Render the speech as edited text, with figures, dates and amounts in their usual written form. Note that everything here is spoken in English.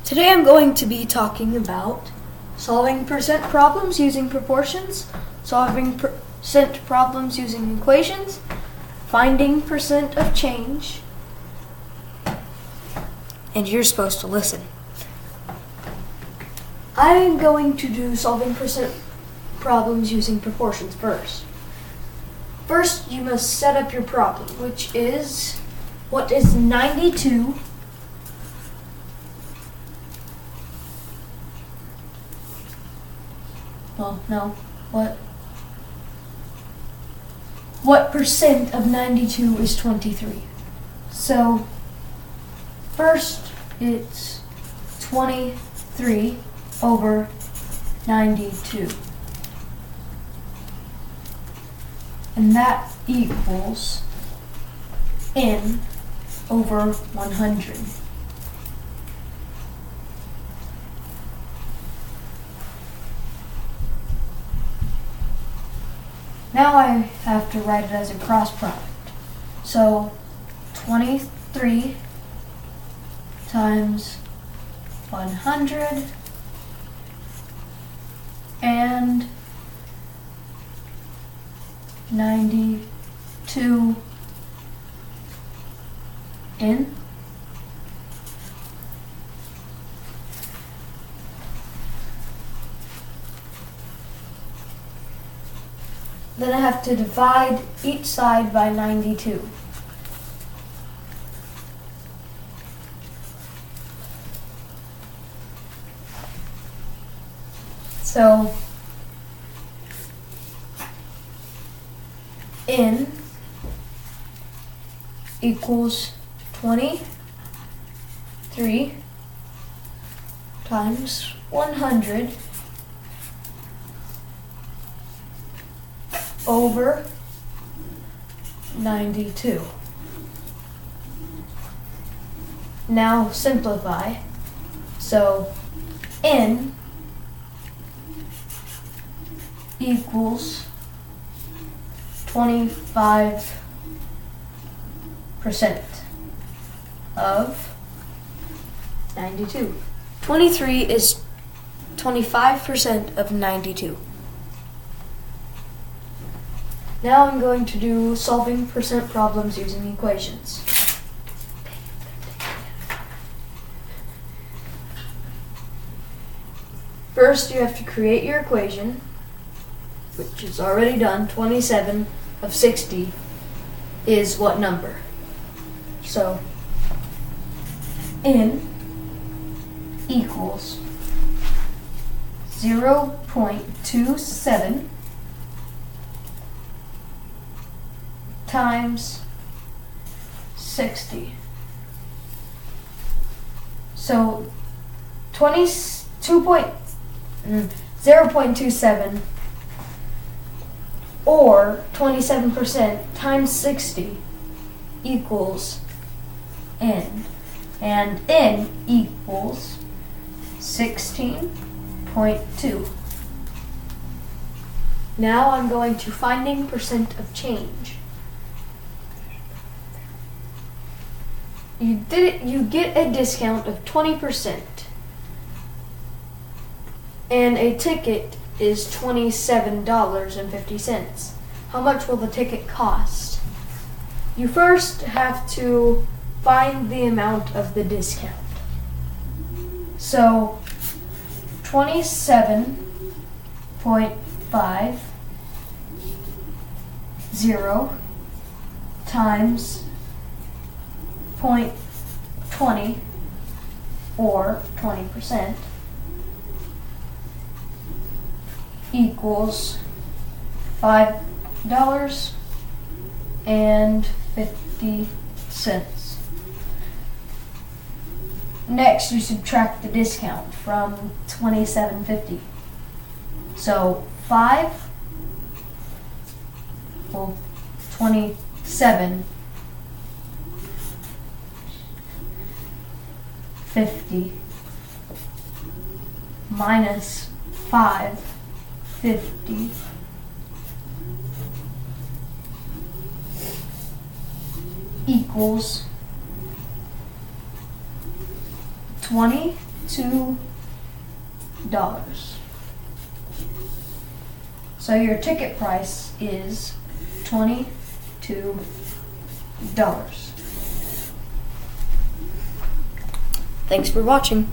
Today I'm going to be talking about solving percent problems using proportions, solving percent problems using equations, finding percent of change, and you're supposed to listen. I'm going to do solving percent problems using proportions first. First, you must set up your problem, which is, what is 92 What percent of 92 is 23? So, first it's 23 over 92. And that equals n over 100. Now I have to write it as a cross product. So 23 times 100 and 92 n. Then I have to divide each side by 92. So n equals 23 times 100 over 92. Now simplify. So n equals 25% of 92. 23 is 25% of 92. Now I'm going to do solving percent problems using equations. First, you have to create your equation, which is already done. 27 of 60 is what number? So, n equals 0.27 times 60. So 0.27 or 27% times 60 equals n. And n equals 16.2. Now I'm going to finding percent of change. You get a discount of 20%, and a ticket is $27.50. How much will the ticket cost? You first have to find the amount of the discount. So 27.50 times 0.20 or 20% equals $5.50. Next, you subtract the discount from $27.50. So 27.50 minus 5.50 equals 20 So your ticket price is $22. Thanks for watching.